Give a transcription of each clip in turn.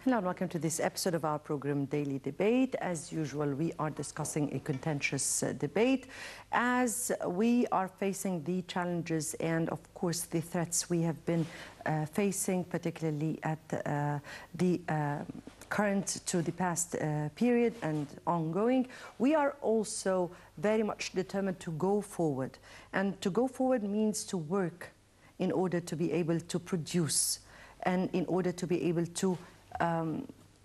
Hello and welcome to this episode of our program Daily Debate. As usual, we are discussing a contentious debate as we are facing the challenges and, of course, the threats we have been facing, particularly at the current to the past period and ongoing. We are also very much determined to go forward. And to go forward means to work in order to be able to produce and in order to be able to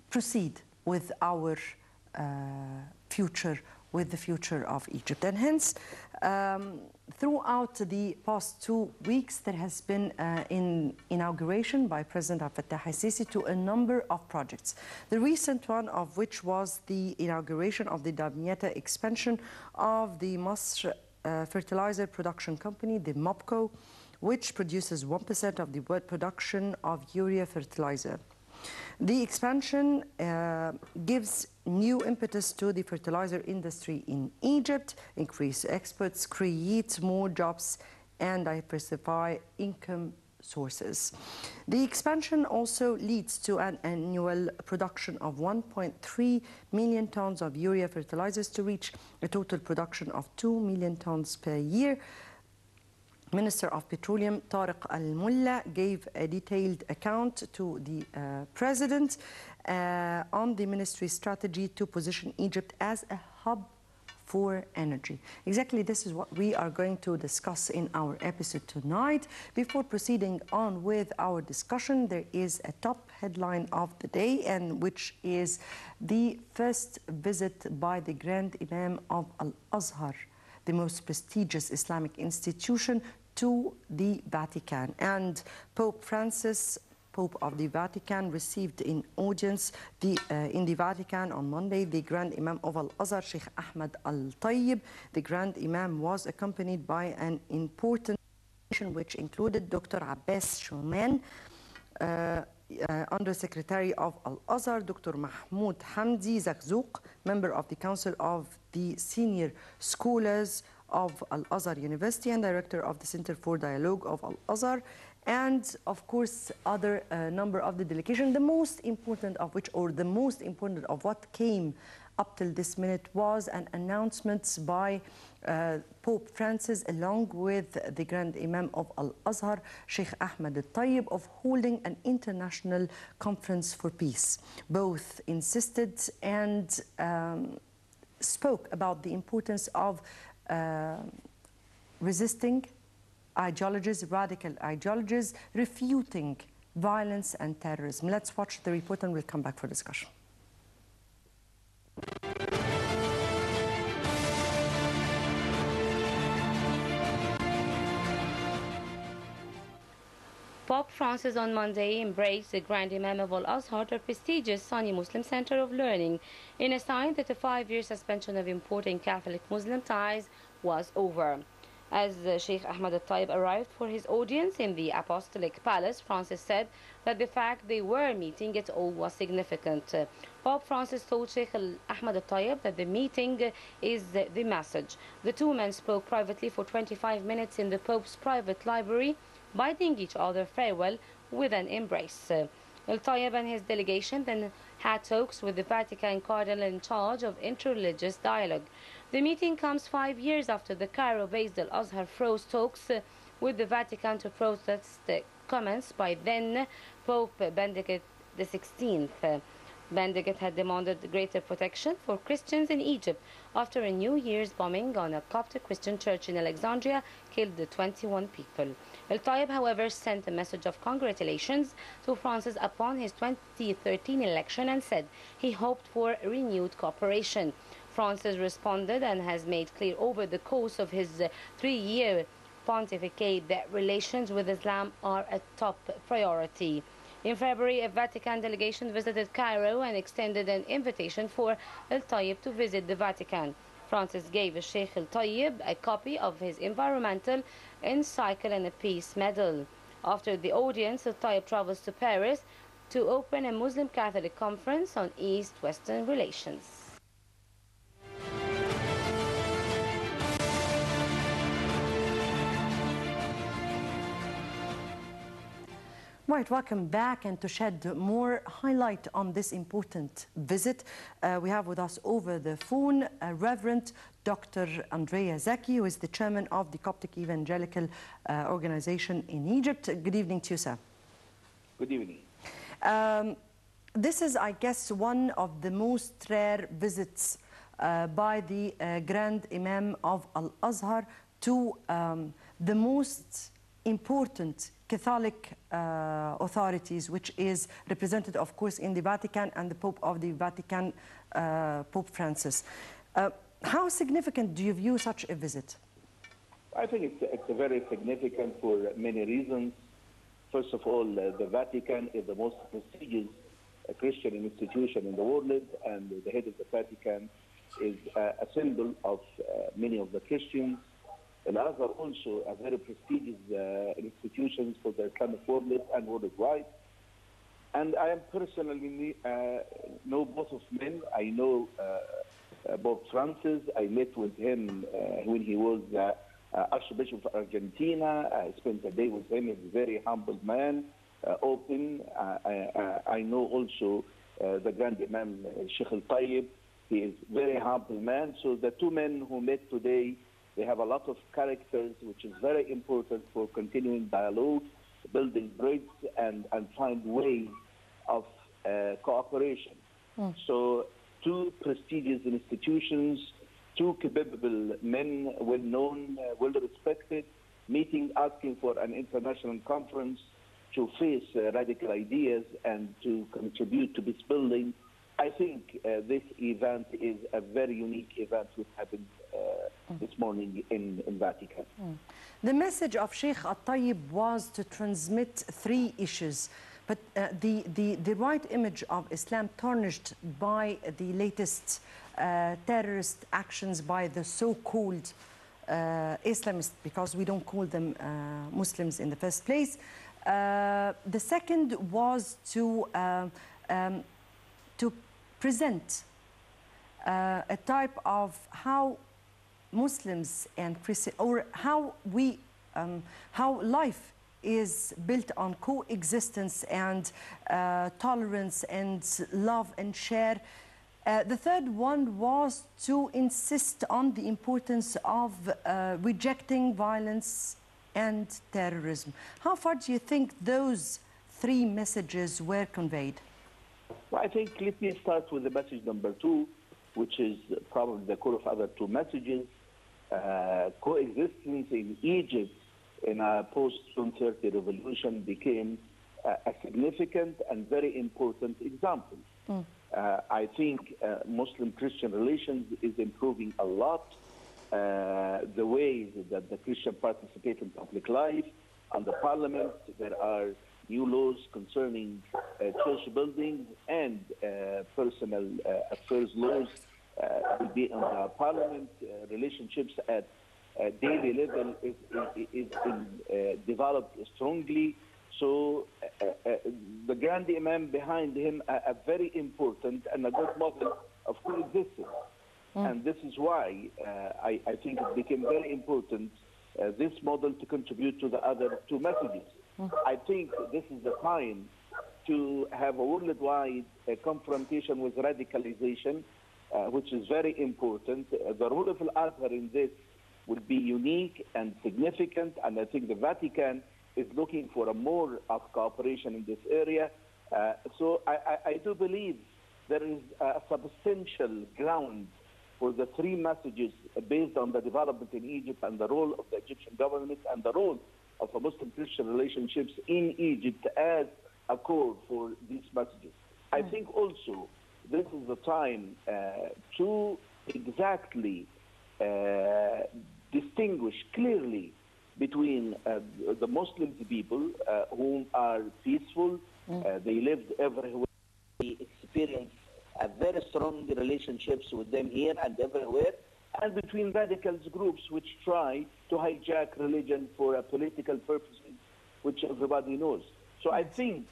proceed with our future, with the future of Egypt. And hence, throughout the past 2 weeks, there has been an inauguration by President Abdel Fattah al-Sisi to a number of projects. The recent one of which was the inauguration of the Damietta expansion of the Masr Fertilizer Production Company, the MOPCO, which produces 1% of the world production of urea fertilizer. The expansion gives new impetus to the fertilizer industry in Egypt, increase exports, create more jobs, and diversify income sources. The expansion also leads to an annual production of 1.3 million tons of urea fertilizers to reach a total production of 2 million tons per year. Minister of Petroleum Tariq Al-Mulla gave a detailed account to the President on the ministry's strategy to position Egypt as a hub for energy. Exactly this is what we are going to discuss in our episode tonight. Before proceeding on with our discussion, there is a top headline of the day, and which is the first visit by the Grand Imam of Al-Azhar, the most prestigious Islamic institution, to the Vatican. And Pope Francis, Pope of the Vatican, received in audience in the Vatican on Monday the Grand Imam of Al-Azhar, Sheikh Ahmed Al-Tayyib. The Grand Imam was accompanied by an important delegation which included Dr. Abbas Shuman, Undersecretary of Al-Azhar, Dr. Mahmoud Hamdi Zakzouk, member of the Council of the Senior Scholars of Al-Azhar University and director of the Center for Dialogue of Al-Azhar, and of course other number of the delegation, the most important of which, or the most important of what came up till this minute, was an announcement by Pope Francis along with the Grand Imam of Al-Azhar, Sheikh Ahmed Al-Tayyib, of holding an international conference for peace. Both insisted and spoke about the importance of resisting ideologies, radical ideologies, refuting violence and terrorism. Let's watch the report and we'll come back for discussion. Pope Francis on Monday embraced the Grand Imam of Al-Azhar, the prestigious Sunni Muslim Center of Learning, in a sign that the 5-year suspension of importing Catholic Muslim ties was over. As Sheikh Ahmed Al-Tayyib arrived for his audience in the Apostolic Palace, Francis said that the fact they were meeting at all was significant. Pope Francis told Sheikh Ahmed Al-Tayyib that the meeting is the message. The two men spoke privately for 25 minutes in the Pope's private library, bidding each other farewell with an embrace. Al-Tayyib and his delegation then had talks with the Vatican Cardinal in charge of interreligious dialogue. The meeting comes 5 years after the Cairo-based Al-Azhar froze talks with the Vatican to protest comments by then Pope Benedict XVI. Benedict had demanded greater protection for Christians in Egypt after a New Year's bombing on a Coptic Christian church in Alexandria killed 21 people. Al-Tayyib, however, sent a message of congratulations to Francis upon his 2013 election and said he hoped for renewed cooperation. Francis responded and has made clear over the course of his 3-year pontificate that relations with Islam are a top priority. In February, a Vatican delegation visited Cairo and extended an invitation for Al-Tayyib to visit the Vatican. Francis gave Sheikh Al-Tayyib a copy of his environmental encyclical and a peace medal. After the audience, Al-Tayyib travels to Paris to open a Muslim Catholic conference on East-Western relations. Right, welcome back, and to shed more highlight on this important visit, we have with us over the phone Reverend Dr. Andrea Zaki, who is the chairman of the Coptic Evangelical Organization in Egypt. Good evening to you, sir. Good evening. This is, I guess, one of the most rare visits by the Grand Imam of Al-Azhar to the most important Catholic authorities, which is represented, of course, in the Vatican, and the Pope of the Vatican, Pope Francis. How significant do you view such a visit? I think it's very significant for many reasons. First of all, the Vatican is the most prestigious Christian institution in the world, and the head of the Vatican is a symbol of many of the Christians. Al-Azhar also a very prestigious institution for the Islamic world and worldwide. And I am personally know both of men. I know Pope Francis. I met with him when he was Archbishop of Argentina. I spent a day with him. He's a very humble man, open. I know also the Grand Imam Sheikh Al-Tayyib. He is a very humble man. So the two men who met today, they have a lot of characters, which is very important for continuing dialogue, building bridges, and find ways of cooperation. So two prestigious institutions, two capable men, well-known, well-respected, meeting, asking for an international conference to face radical ideas and to contribute to peace building. I think this event is a very unique event which happened this morning in Vatican. The message of Sheikh Al-Tayyib was to transmit three issues, but the right image of Islam tarnished by the latest terrorist actions by the so-called Islamists, because we don't call them Muslims in the first place. The second was to present a type of how Muslims and Christians, or how life is built on coexistence and tolerance and love and share. The third one was to insist on the importance of rejecting violence and terrorism. How far do you think those three messages were conveyed? Well, I think let me start with the message number two, which is probably the core of other two messages. Coexistence in Egypt in a post-June 30 revolution became a significant and very important example. I think Muslim-Christian relations is improving a lot. The ways that the Christian participate in public life, and the parliament, there are new laws concerning church buildings, and personal affairs laws will be in the parliament. Relationships at daily level is developed strongly. So the Grand Imam behind him a very important and a good model of coexistence. And this is why I think it became very important, this model, to contribute to the other two messages. I think this is the time to have a worldwide confrontation with radicalization, which is very important. The role of Al-Azhar in this will be unique and significant, and I think the Vatican is looking for a more of cooperation in this area. So I do believe there is a substantial ground for the three messages based on the development in Egypt and the role of the Egyptian government and the role of the Muslim-Christian relationships in Egypt as a core for these messages. I think also this is the time to exactly distinguish clearly between the Muslim people who are peaceful, they lived everywhere, they experienced a very strong relationships with them here and everywhere, and between radical groups which try to hijack religion for political purposes, which everybody knows. So I think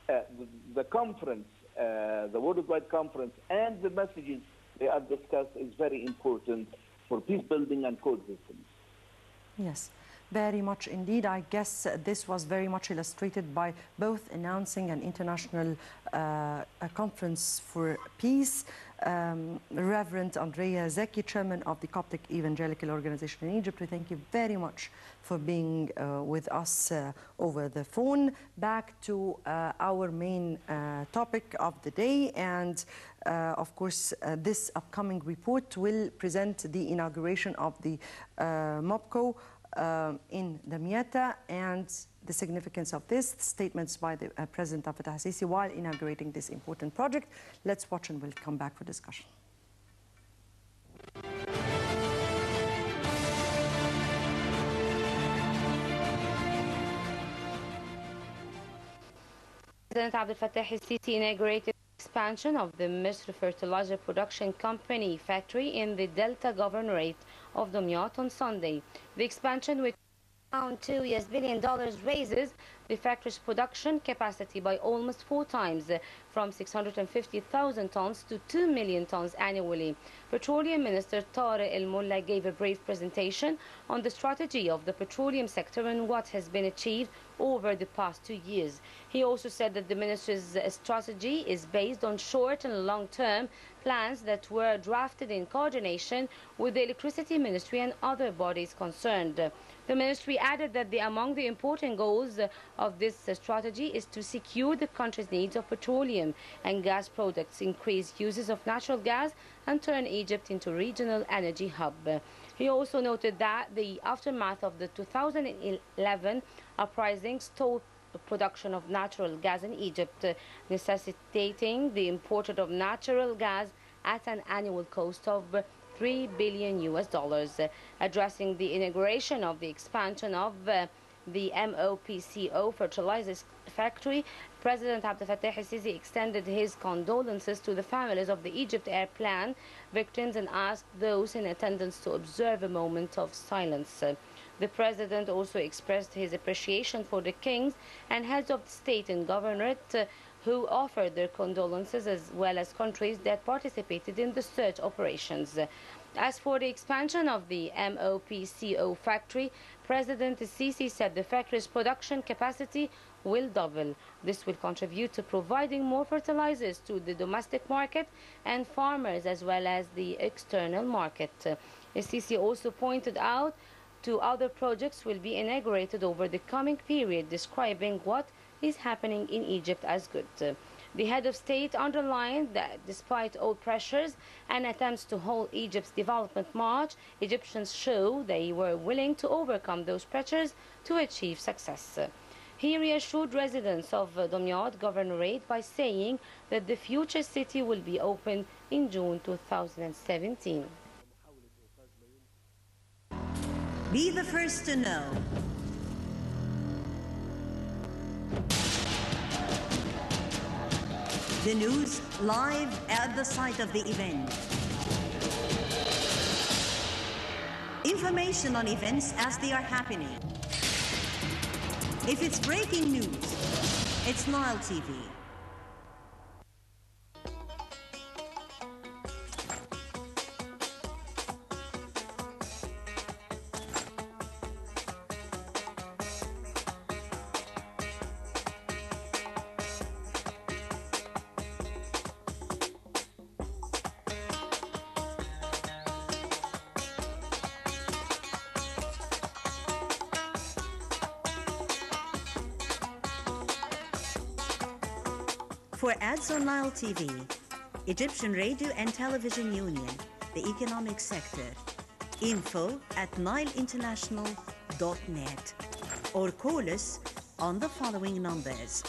the conference, the worldwide conference, and the messages they are discussed is very important for peace building and coexistence. Yes. very much indeed. I guess this was very much illustrated by both announcing an international conference for peace. Reverend Andrea Zaki, chairman of the Coptic Evangelical Organization in Egypt, we thank you very much for being with us over the phone. Back to our main topic of the day, and of course this upcoming report will present the inauguration of the MOPCO in Damietta and the significance of this, statements by the President Abdel Fattah al-Sisi while inaugurating this important project. Let's watch and we'll come back for discussion. President Abdel Fattah al-Sisi inaugurated the expansion of the Misr Fertilizer Production Company factory in the Delta Governorate of Damiat on Sunday. The expansion, which around $2 billion, raises the factory's production capacity by almost 4 times, from 650,000 tons to 2 million tons annually. Petroleum Minister Tarek El Molla gave a brief presentation on the strategy of the petroleum sector and what has been achieved over the past 2 years. He also said that the ministry's strategy is based on short and long-term plans that were drafted in coordination with the Electricity Ministry and other bodies concerned. The ministry added that among the important goals of this strategy is to secure the country's needs of petroleum and gas products, increase uses of natural gas, and turn Egypt into a regional energy hub. He also noted that the aftermath of the 2011 uprising stalled the production of natural gas in Egypt, necessitating the import of natural gas at an annual cost of $3 billion. Addressing the inauguration of the expansion of the MOPCO fertilizer factory, President Abdel Fattah al-Sisi extended his condolences to the families of the Egypt Air Plan victims and asked those in attendance to observe a moment of silence. The President also expressed his appreciation for the kings and heads of state and governorate who offered their condolences, as well as countries that participated in the search operations. As for the expansion of the MOPCO factory, President al-Sisi said the factory's production capacity will double. This will contribute to providing more fertilizers to the domestic market and farmers, as well as the external market. Al-Sisi also pointed out two other projects will be inaugurated over the coming period, describing what is happening in Egypt as good. The head of state underlined that despite all pressures and attempts to halt Egypt's development march, Egyptians show they were willing to overcome those pressures to achieve success. He reassured residents of Damiat Governorate by saying that the future city will be open in June 2017. Be the first to know. The news live at the site of the event. Information on events as they are happening. If it's breaking news, it's Nile TV. For ads on Nile TV, Egyptian Radio and Television Union, the economic sector, info@nileinternational.net, or call us on the following numbers.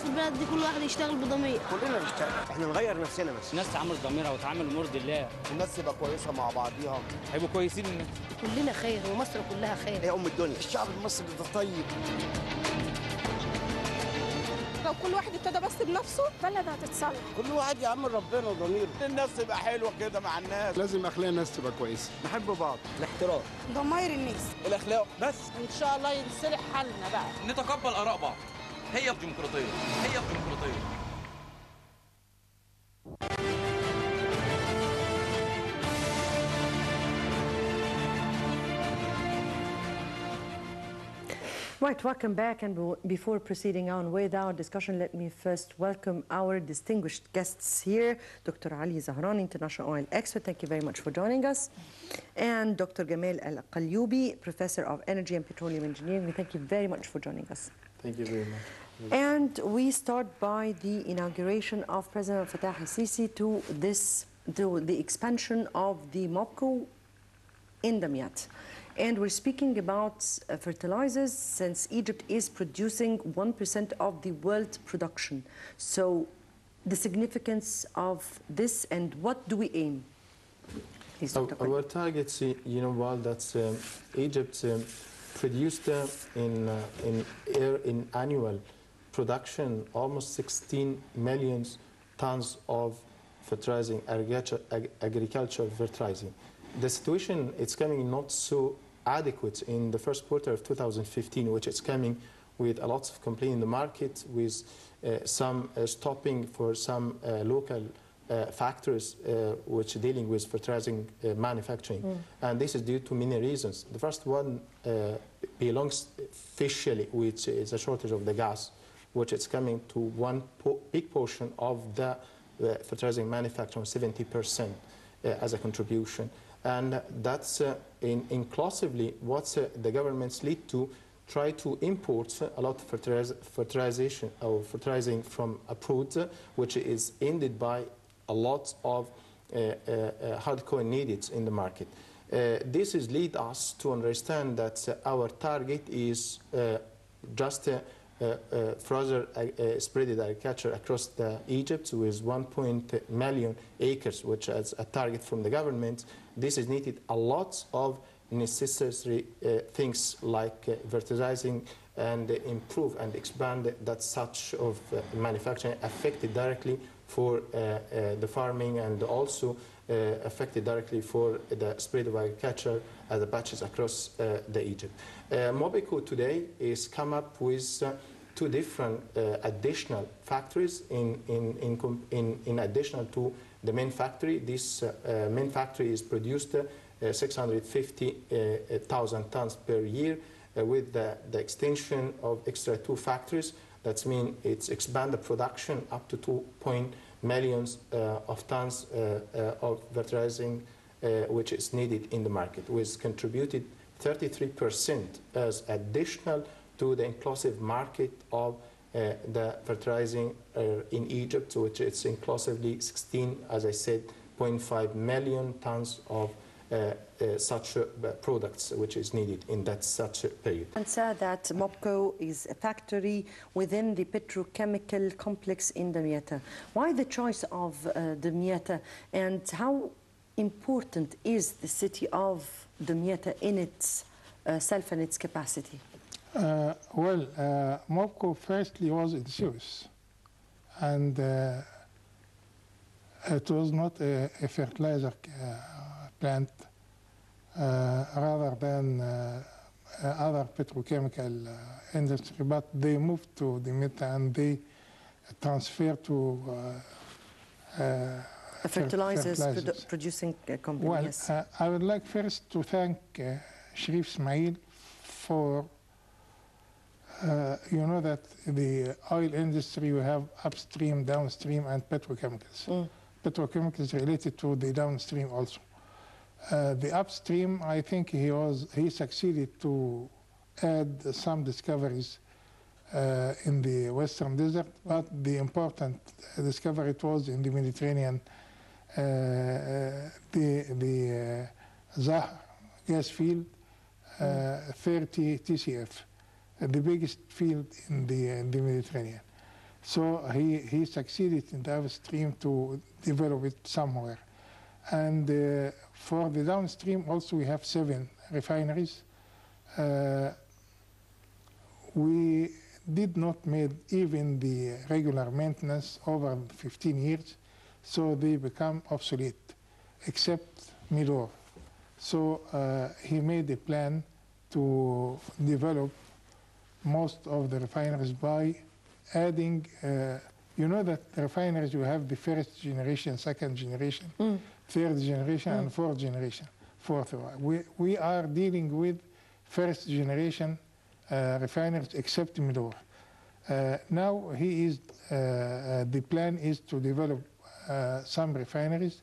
البلد دي كل واحد يشتغل بضمير. كلنا نشتغل، احنا نغير نفسنا بس. الناس تعامل ضميرها وتعامل مرضي الله. الناس تبقى كويسه مع بعضيها. هيبقوا كويسين الناس. كلنا خير ومصر كلها خير. هي ام الدنيا، الشعب المصري ده طيب. لو كل واحد ابتدى بس بنفسه البلد هتتصلح. كل واحد يعمل ربنا وضميره. الناس تبقى حلوه كده مع الناس. لازم اخلاق الناس تبقى كويسه، نحب بعض، الاحترام، ضماير الناس، الاخلاق بس. ان شاء الله ينصلح حالنا بقى، نتقبل اراء بعض. هي الديمقراطيه، هي الديمقراطيه. Right, welcome back, and before proceeding on with our discussion, let me first welcome our distinguished guests here, Dr. Ali Zahran, international oil expert, thank you very much for joining us, and Dr. Gamal Qaliouby, professor of energy and petroleum engineering, thank you very much for joining us. Thank you very much. And we start by the inauguration of President Fattah al-Sisi to the expansion of the MOPCO in Damiat. And we're speaking about fertilizers, since Egypt is producing 1% of the world production. So the significance of this, and what do we aim? Please, Dr. Our targets, you know, while that's Egypt produced in annual production almost 16 million tons of fertilizing agricultural fertilizing. The situation, it's coming not so adequate in the first quarter of 2015, which is coming with a lot of complaint in the market, with some stopping for some local factories which are dealing with fertilizing manufacturing. And this is due to many reasons. The first one belongs officially, which is a shortage of the gas, which is coming to one big portion of the fertilizing manufacturing, 70% as a contribution. And that's inclusively what the governments lead to try to import a lot of fertilizing from abroad, which is ended by a lot of hardcore needed in the market. This is lead us to understand that our target is just further spreaded agriculture across Egypt with 1 million acres, which is a target from the government. This is needed a lot of necessary things like fertilizing and improve and expand that such of manufacturing affected directly for the farming, and also affected directly for the spread of agriculture as the patches across the Egypt. Mobico today is come up with two different additional factories in addition to the main factory. This main factory is produced 650,000 tons per year with the extension of extra two factories. That means it's expanded production up to 2 million of tons of fertilizing which is needed in the market, which contributed 33% as additional to the inclusive market of the fertilizing in Egypt, which is inclusively 16, as I said, 0.5 million tons of such products which is needed in that such a period. And said that MOPCO is a factory within the petrochemical complex in Damietta. Why the choice of Damietta, and how important is the city of Damietta in itself and its capacity? MOPCO firstly was in Suez, and it was not a fertilizer plant rather than other petrochemical industry, but they moved to Damietta and they transferred to fertilizers producing company. Well, yes. I would like first to thank Sharif Ismail for you know that the oil industry, we have upstream, downstream, and petrochemicals. Petrochemicals related to the downstream also. The upstream, I think he succeeded to add some discoveries in the Western Desert, but the important discovery was in the Mediterranean, the Zahran gas field, 30 TCF. The biggest field in the Mediterranean. So he succeeded in the upstream to develop it somewhere. And for the downstream also we have 7 refineries. We did not make even the regular maintenance over 15 years, so they become obsolete, except Midor. So he made a plan to develop most of the refineries by adding, you know that refineries, you have the first generation, second generation, third generation, and fourth generation. We are dealing with first generation refineries except Midor. Now the plan is to develop some refineries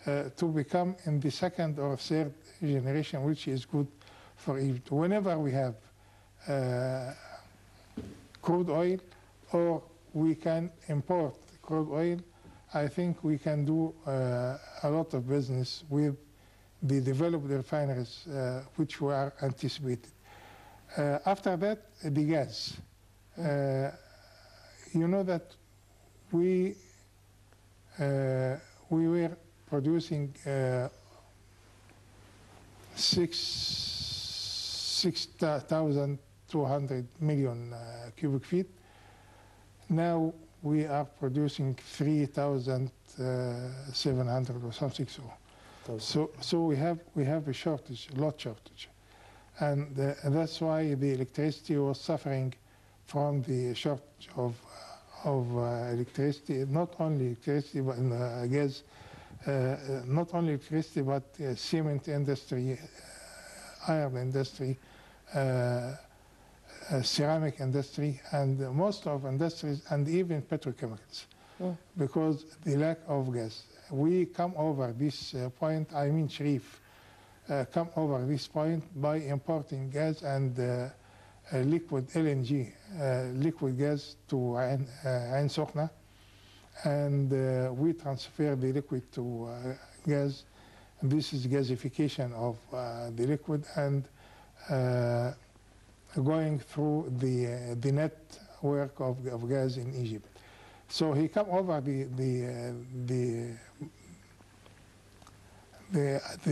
to become in the second or third generation, which is good for Egypt. Whenever we have crude oil, or we can import crude oil, I think we can do a lot of business with the developed refineries which we are anticipated. After that, the gas. You know that we were producing 6,200 million cubic feet. Now we are producing 3,700 or something so. So we have a shortage, a lot shortage. And that's why the electricity was suffering from the shortage of electricity, not only electricity, but gas, not only electricity, but cement industry, iron industry, ceramic industry, and most of industries, and even petrochemicals, because the lack of gas. We come over this point, I mean Sharif, come over this point by importing gas and liquid LNG, liquid gas to Ain Sokhna, and we transfer the liquid to gas. This is gasification of the liquid and going through the network of gas in Egypt. So he come over the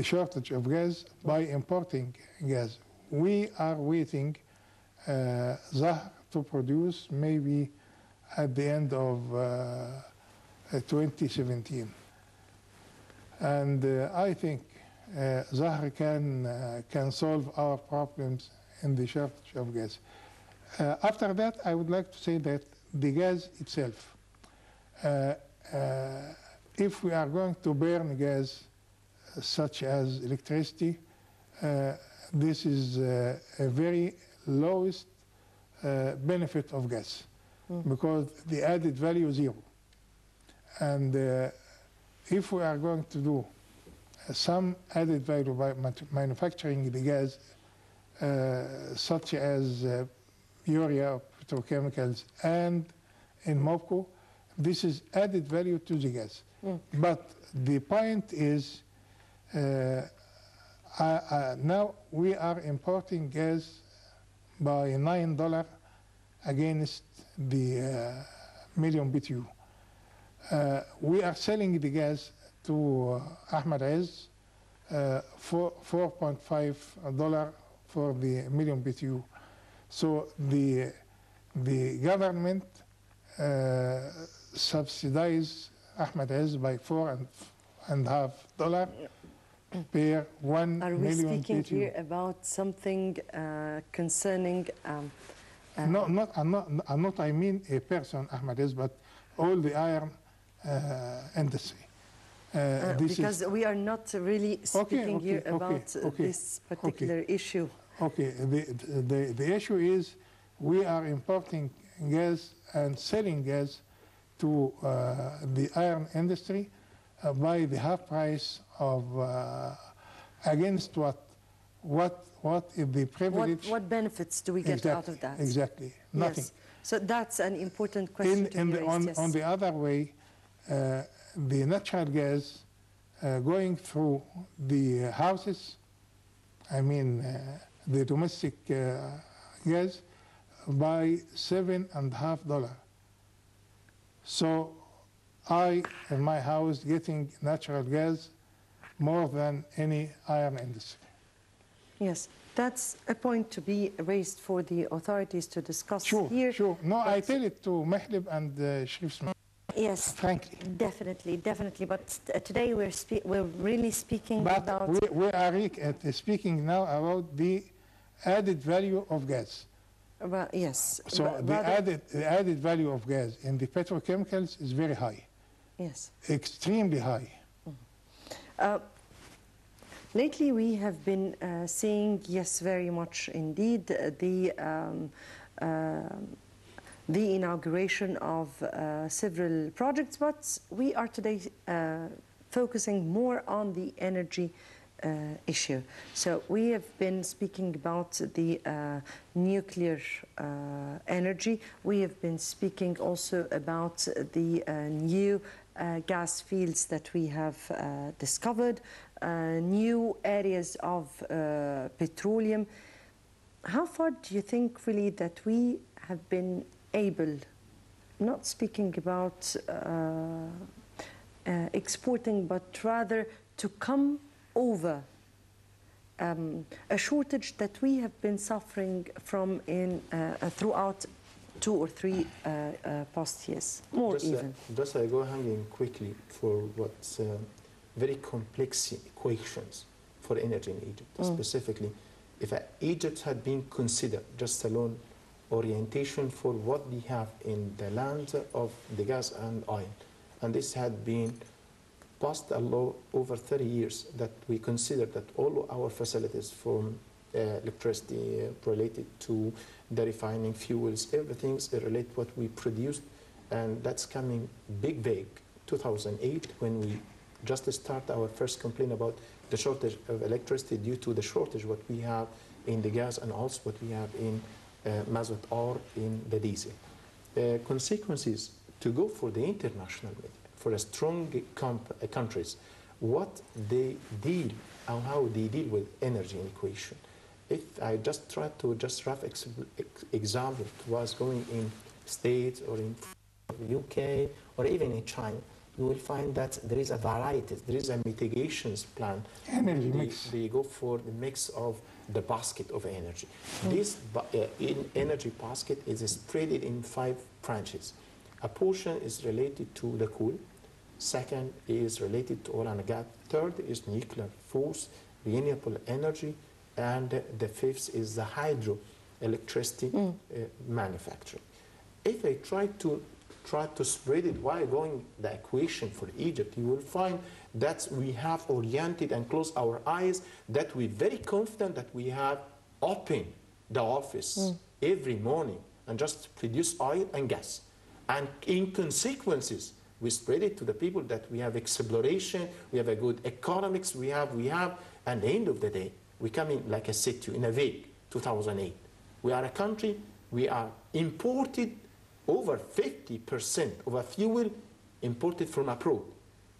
shortage of gas by importing gas. We are waiting Zahran to produce maybe at the end of 2017. And I think Zahran can solve our problems in the shortage of gas. After that, I would like to say that the gas itself, if we are going to burn gas such as electricity, this is a very lowest benefit of gas, because the added value is zero. And if we are going to do some added value by manufacturing the gas, such as urea, petrochemicals, and in MOPCO, this is added value to the gas. But the point is, now we are importing gas by $9 against the million BTU. We are selling the gas to Ahmed Aziz for $4.5 for the million BTU. So the government subsidized Ahmed Aziz by $4.5 per 1 million BTU. Are we speaking here about something concerning? No, I mean a person, Ahmed Aziz, but all the iron industry. Because we are not really speaking here about this particular issue. Okay, the issue is we are importing gas and selling gas to the iron industry by the half price of against what is the privilege? What benefits do we get out of that? Exactly, nothing. Yes. So that's an important question to be raised, yes. On the other way, the natural gas going through the houses, I mean the domestic gas, by $7.5. So I, in my house, getting natural gas more than any iron industry. Yes. That's a point to be raised for the authorities to discuss Sure, here. sure. No, I tell it to Mehlib and Sharif Smith. Yes, frankly. Definitely, definitely. But today we're really speaking about... we are speaking now about the added value of gas. Well, yes. So the added value of gas in the petrochemicals is very high. Yes. Extremely high. Lately, we have been seeing, yes, very much indeed, the inauguration of several projects, but we are today focusing more on the energy issue. So we have been speaking about the nuclear energy. We have been speaking also about the new gas fields that we have discovered, new areas of petroleum. How far do you think really that we have been able, not speaking about exporting, but rather to come over a shortage that we have been suffering from in throughout 2 or 3 past years, more even? Just I go hanging quickly for what's very complex equations for energy in Egypt. Specifically, if Egypt had been considered just alone orientation for what we have in the land of the gas and oil, and this had been past a law over 30 years that we consider that all our facilities from electricity related to the refining fuels, everything is related to what we produced, and that's coming big vague. 2008, when we just start our first complaint about the shortage of electricity due to the shortage what we have in the gas and also what we have in mazut or in the diesel. Consequences to go for the international media, for a strong countries, what they deal and how they deal with energy equation. If I just try to just rough example, it was going in States or in UK or even in China, you will find that there is a variety, there is a mitigations plan. Energy mix. They go for the mix of the basket of energy. This energy basket is spread in 5 branches. A portion is related to the coal. Second is related to oil and gas. Third is nuclear. Fourth, renewable energy. And the 5th is the hydroelectricity manufacturing. If I try to spread it while going the equation for Egypt, you will find that we have oriented and closed our eyes, that we're very confident that we have opened the office every morning and just produce oil and gas. And in consequences, we spread it to the people that we have exploration, we have a good economics, we have, and at the end of the day, we come in like I said to you, in a vague 2008. We are a country, we are imported over 50% of our fuel imported from abroad.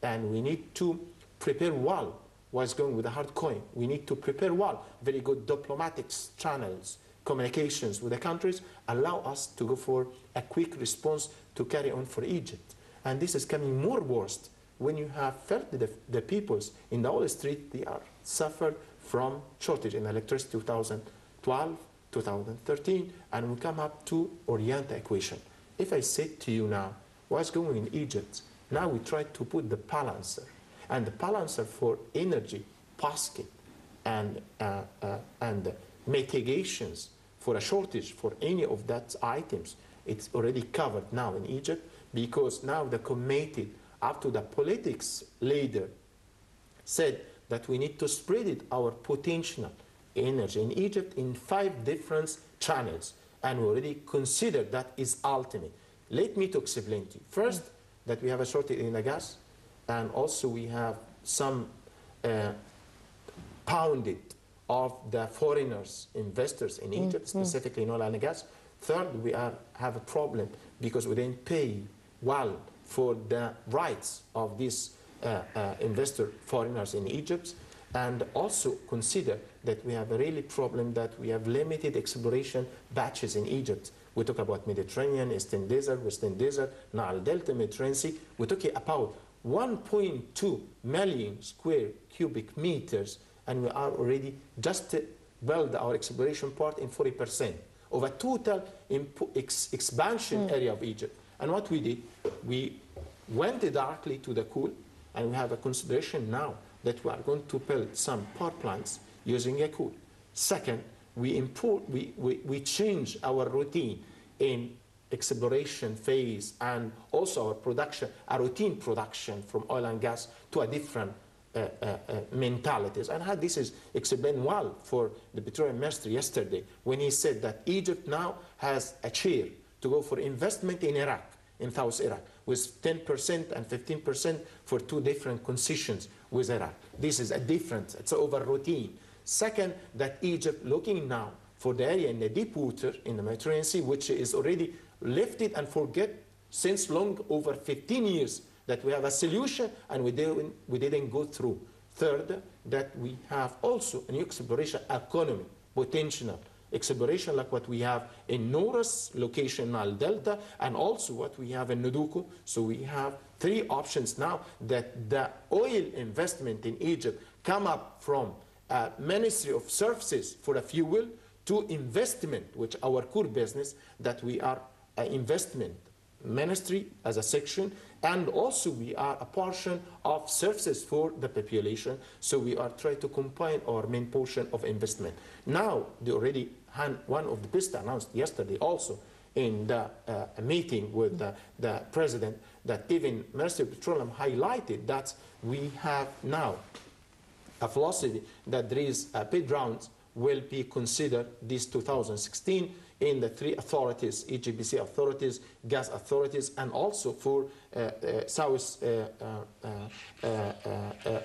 And we need to prepare well what's going with the hard coin. We need to prepare well, very good diplomatic channels, communications with the countries, allow us to go for a quick response to carry on for Egypt. And this is coming more worse when you have felt the peoples in the oil street, they are suffered from shortage in electricity 2012, 2013, and we come up to orient the equation. If I said to you now, what's going in Egypt, now we try to put the balancer, and the balancer for energy basket and mitigations for a shortage for any of that items, it's already covered now in Egypt, because now the committee up to the politics leader said that we need to spread it, our potential energy in Egypt in 5 different channels, and we already consider that is ultimate. Let me to explain to you. First, that we have a shortage in the gas, and also we have some pounded of the foreigners, investors in Egypt, specifically in oil and gas. Third, we have a problem because we didn't pay well for the rights of these investor foreigners in Egypt, and also consider that we have a really problem that we have limited exploration batches in Egypt. We talk about Mediterranean, Eastern Desert, Western Desert, Nile Delta, Mediterranean Sea. We're talking about 1.2 million square cubic meters, and we are already just build our exploration part in 40% of a total expansion area of Egypt. And what we did, we went directly to the coal, and we have a consideration now that we are going to build some power plants using a coal. Second, we change our routine in exploration phase and also our production, our routine production from oil and gas to a different mentalities. And how this is explained well for the Petroleum Minister yesterday when he said that Egypt now has a chair to go for investment in Iraq, in South Iraq, with 10% and 15% for two different concessions with Iraq. This is a difference. It's over routine. Second, that Egypt looking now for the area in the deep water in the Mediterranean Sea, which is already lifted and forget since long over 15 years that we have a solution and we didn't go through. Third, that we have also a new exploration economy, potential exploration like what we have in Norris location, Nile Delta, and also what we have in Nuduku. So we have three options now that the oil investment in Egypt come up from Ministry of Services for a fuel to investment, which our core business that we are an investment ministry as a section, and also we are a portion of services for the population. So we are trying to combine our main portion of investment. Now, they already had one of the best announced yesterday also in the meeting with the president, that even Ministry of Petroleum highlighted that we have now a philosophy that there is bid rounds will be considered this 2016 in the three authorities, EGPC authorities, gas authorities, and also for South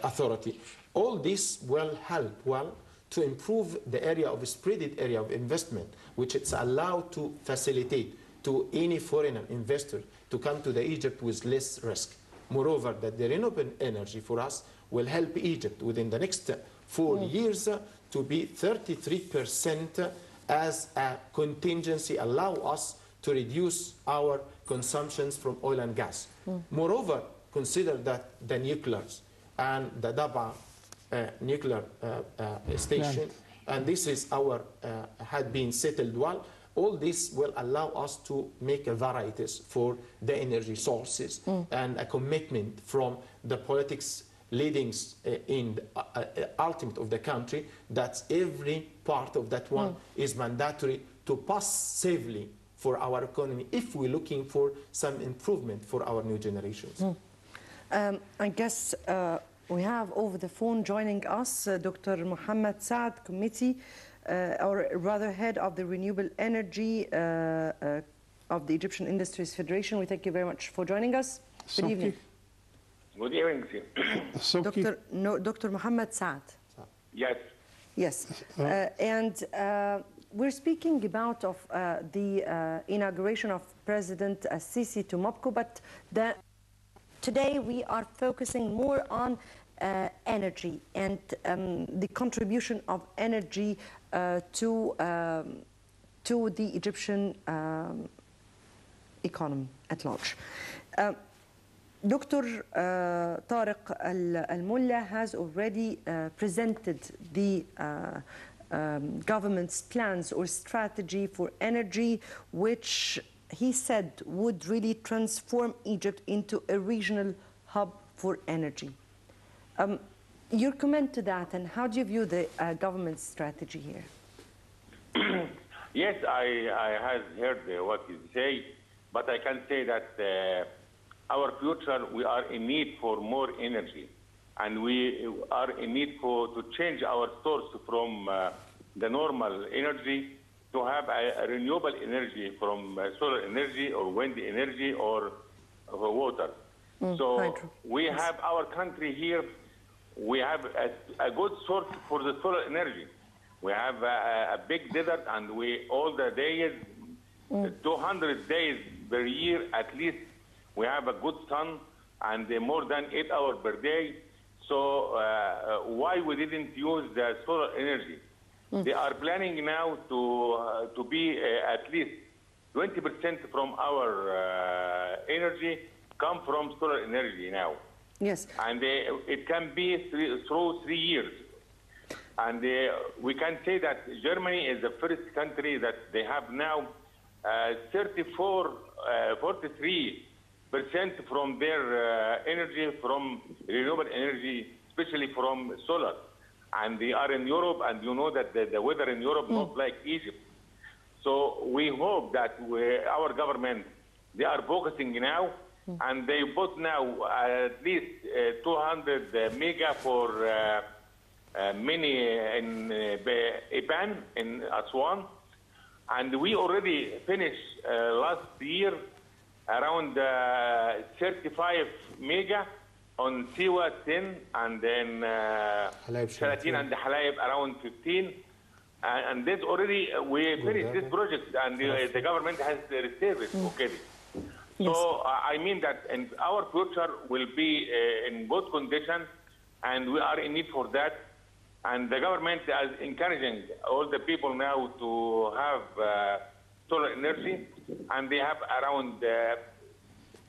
Authority. All this will help well to improve the area of spreaded area of investment, which it's allowed to facilitate to any foreign investor to come to the Egypt with less risk. Moreover, that the renewable energy for us will help Egypt within the next 4 years to be 33% as a contingency, allow us to reduce our consumptions from oil and gas. Moreover, consider that the nuclears and the Daba nuclear station, and this is our, had been settled well. All this will allow us to make a varieties for the energy sources and a commitment from the politics leadings in the ultimate of the country that every part of that one is mandatory to pass safely for our economy if we're looking for some improvement for our new generations. I guess we have over the phone joining us Dr. Mohammed Saad, committee, or rather head of the Renewable Energy of the Egyptian Industries Federation. We thank you very much for joining us. Good evening. Good evening. Dr. Mohammed Saad. Yes. Yes. And we're speaking about the inauguration of President Sisi to MOPCO, but today we are focusing more on energy and the contribution of energy to the Egyptian economy at large. Dr. Tariq Al-Mulla has already presented the government's plans or strategy for energy, which he said would really transform Egypt into a regional hub for energy. Your comment to that, and how do you view the government's strategy here? Yes, I have heard what you say, but I can say that our future, we are in need for more energy, and we are in need to change our source from the normal energy to have a renewable energy from solar energy or wind energy or water. So we have our country here, we have a good source for the solar energy. We have a big desert, and we all the days, 200 days per year at least, we have a good sun and more than 8 hours per day. So why we didn't use the solar energy? They are planning now to be at least 20% from our energy come from solar energy now. Yes. And it can be through 3 years. And we can say that Germany is the first country that they have now 43% from their energy from renewable energy, especially from solar. And they are in Europe, and you know that the weather in Europe not like Egypt. So we hope that our government, they are focusing now, and they put now at least 200 mega for mini in Iban in Aswan. And we already finished last year around 35 mega on Siwa 10, and then Shalatin and Halayb around 15. And this already, we finished this project, and the government has received it, okay. So I mean that our future will be in good condition, and we are in need for that. And the government is encouraging all the people now to have solar energy, and they have around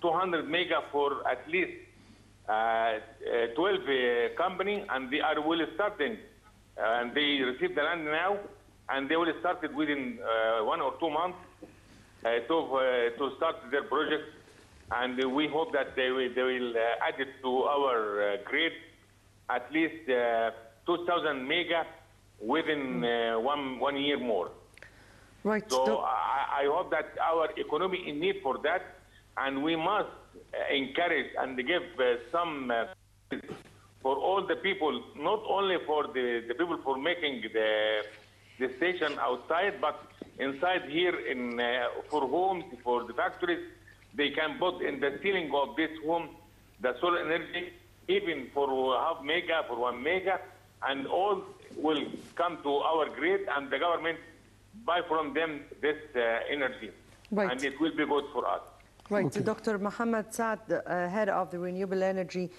200 mega for at least 12 company, and they are well starting. And they receive the land now, and they will start it within 1 or 2 months to start their project. And we hope that they will add it to our grid at least 2,000 mega within 1 year more. Right. So I hope that our economy in need for that, and we must encourage and give some for all the people, not only for the people for making the station outside, but inside here in for homes, for the factories, they can put in the ceiling of this home the solar energy, even for half mega, for 1 mega, and all will come to our grid, and the government buy from them this energy, and it will be good for us. Right, okay. Dr. Mohammed Saad, head of the Renewable Energy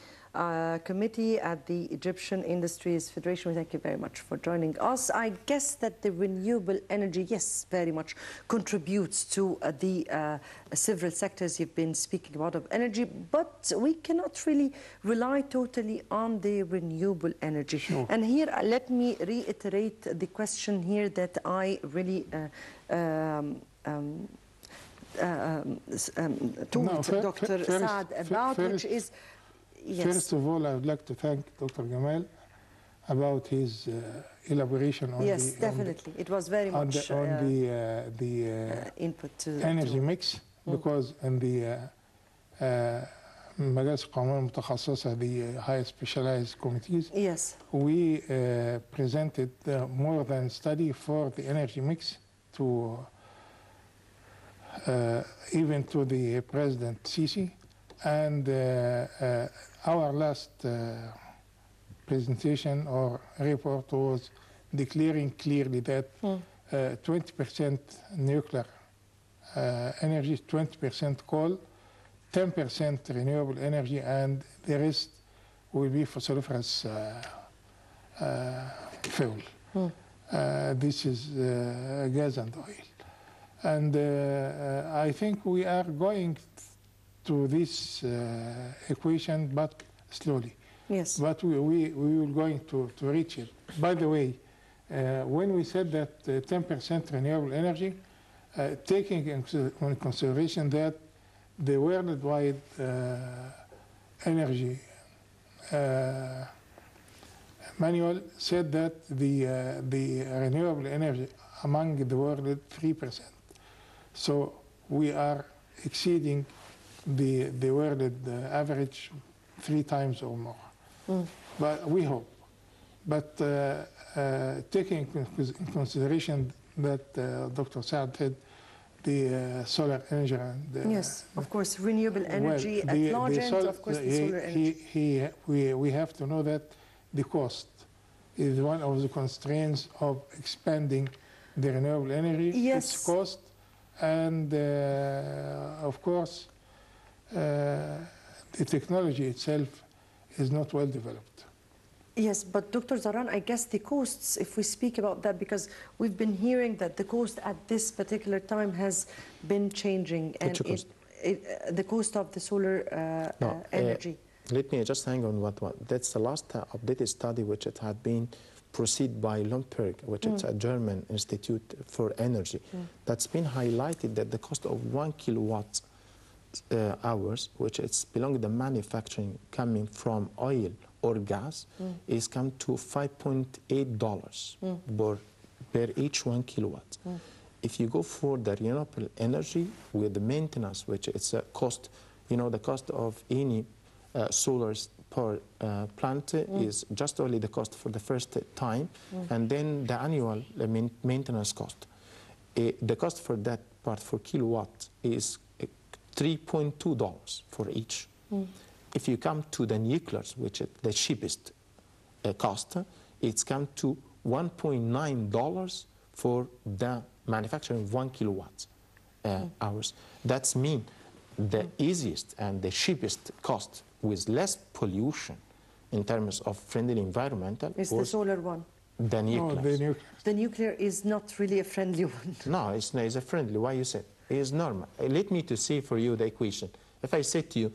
Committee at the Egyptian Industries Federation. Thank you very much for joining us. I guess that the renewable energy, yes, very much contributes to the several sectors you've been speaking about of energy, but we cannot really rely totally on the renewable energy. Sure. And here, let me reiterate the question here that I really told Dr. Saad about, which is... Yes. First of all, I would like to thank Dr. Gamal about his elaboration on yes, definitely. It was very much on the input to energy mix, because in the مجالس القومية المتخصصة, the high specialized committees, yes, we presented more than study for the energy mix to even to the President Sisi. And our last presentation or report was declaring clearly that 20% nuclear energy, 20% coal, 10% renewable energy, and the rest will be fossiliferous fuel. This is gas and oil. And I think we are going to this equation, but slowly. Yes. But we will going to reach it. By the way, when we said that 10% renewable energy, taking into consideration that the worldwide energy manual said that the renewable energy among the world is 3%. So we are exceeding the world average 3 times or more. But we hope. But taking in consideration that Dr. Saad said the solar energy and yes, of course, renewable energy at large end, of course, the solar energy. We have to know that the cost is one of the constraints of expanding the renewable energy. Yes. Its cost, and of course, the technology itself is not well developed. Yes, but Dr. Zahran, I guess the costs, if we speak about that, because we've been hearing that the cost at this particular time has been changing. And the cost of the solar energy. Let me just hang on that's the last updated study which it had been proceed by Lundberg, which is a German institute for energy, that's been highlighted that the cost of 1 kilowatt hours, which it's belong to the manufacturing coming from oil or gas, is come to $5.8 per each 1 kilowatt. If you go for the renewable energy with the maintenance, which it's a cost, you know, the cost of any solar power plant is just only the cost for the first time, and then the annual maintenance cost. The cost for that part for kilowatt is $3.2 for each. If you come to the nuclears, which is the cheapest cost, it's come to $1.9 for the manufacturing 1 kilowatt hours. That's mean the easiest and the cheapest cost with less pollution in terms of friendly environmental is the solar one. The nuclear. The nuclear is not really a friendly one. No, it's a friendly. Why you said? It is normal. Let me to see for you the equation. If I say to you,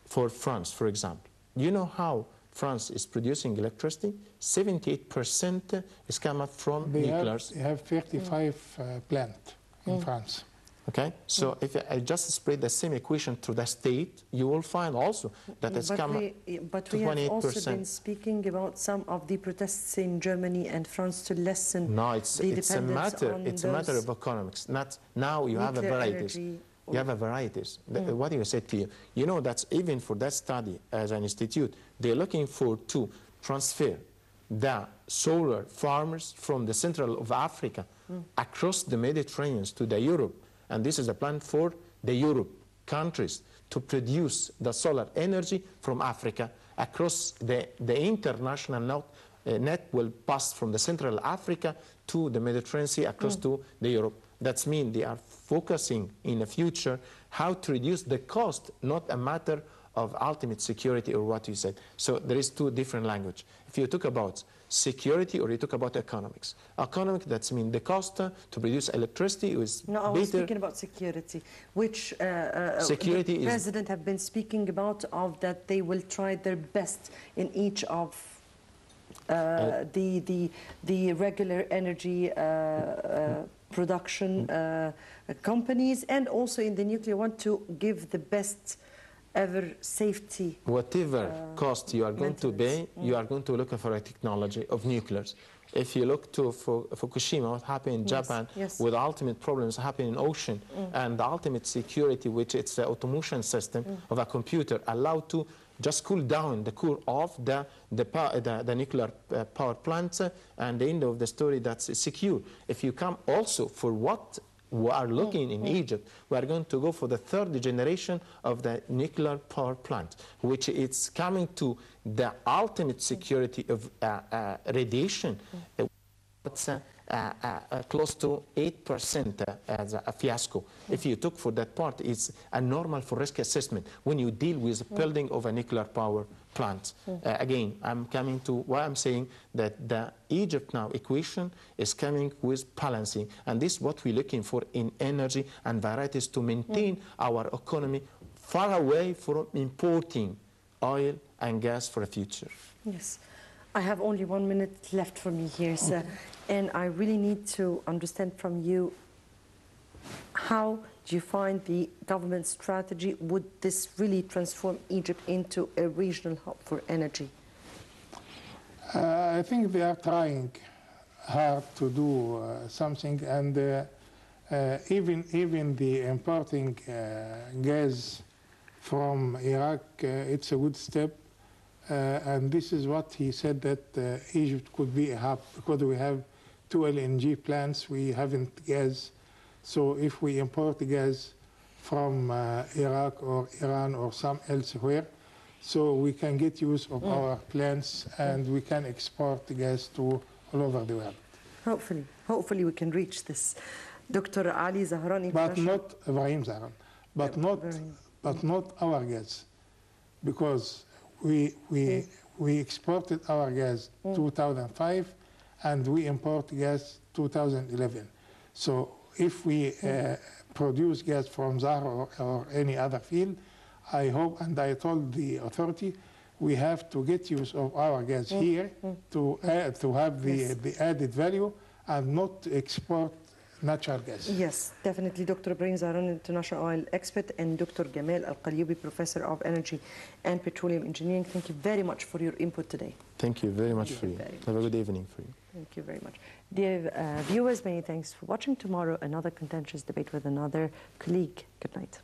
for France, for example, you know how France is producing electricity? 78% is coming from nuclears. They have 35 plants in France. Okay, so if I just spread the same equation to the state, you will find also that it's coming to 28%. But we have also been speaking about some of the protests in Germany and France to lessen it's a matter of economics. Not now you have a varieties. You have a varieties. What do you say to you? You know that even for that study as an institute, they're looking for to transfer the solar farmers from the central of Africa across the Mediterranean to the Europe. And this is a plan for the Europe countries to produce the solar energy from Africa across the international net will pass from the Central Africa to the Mediterranean Sea across to the Europe. That means they are focusing in the future how to reduce the cost, not a matter of ultimate security or what you said. So there is two different languages. If you talk about security or you talk about economics. Economic, that means the cost to produce electricity is No, I was speaking about security, which security the President have been speaking about that they will try their best in each of the regular energy production companies and also in the nuclear one to give the best ever safety. Whatever cost you are going to pay, you are going to look for a technology of nuclears. If you look to Fukushima, what happened in Japan with ultimate problems happening in ocean and the ultimate security, which it's the automation system of a computer, allowed to just cool down the core of the nuclear power plants, and the end of the story that's secure. If you come also for what we are looking in Egypt, we are going to go for the third generation of the nuclear power plant, which is coming to the ultimate security of radiation. It's close to 8% as a fiasco. If you took for that part, it's a normal for risk assessment when you deal with building of a nuclear power plant. Again, I'm coming to what I'm saying, that the Egypt now equation is coming with balancing, and this is what we're looking for in energy and varieties to maintain our economy far away from importing oil and gas for the future. Yes. I have only 1 minute left for me here, sir, and I really need to understand from you, how do you find the government strategy? Would this really transform Egypt into a regional hub for energy? I think they are trying hard to do something, and even the importing gas from Iraq, it's a good step. And this is what he said, that Egypt could be a hub, because we have 2 LNG plants, we haven't gas. So if we import gas from Iraq or Iran or some elsewhere, so we can get use of our plants and we can export the gas to all over the world. Hopefully we can reach this. Dr. Ali Zahran, but not Ibrahim Zahran, but not our gas, because we exported our gas 2005 and we import gas 2011. So if we produce gas from Zahra or any other field, I hope, and I told the authority, we have to get use of our gas here to have the added value and not export natural gas. Yes, definitely. Dr. Ibrahim Zahran, international oil expert, and Dr. Gamal Qaliouby, professor of energy and petroleum engineering. Thank you very much for your input today. Thank you very much for you. Have a good evening for you. Thank you very much. Dear viewers, many thanks for watching. Tomorrow, another contentious debate with another colleague. Good night.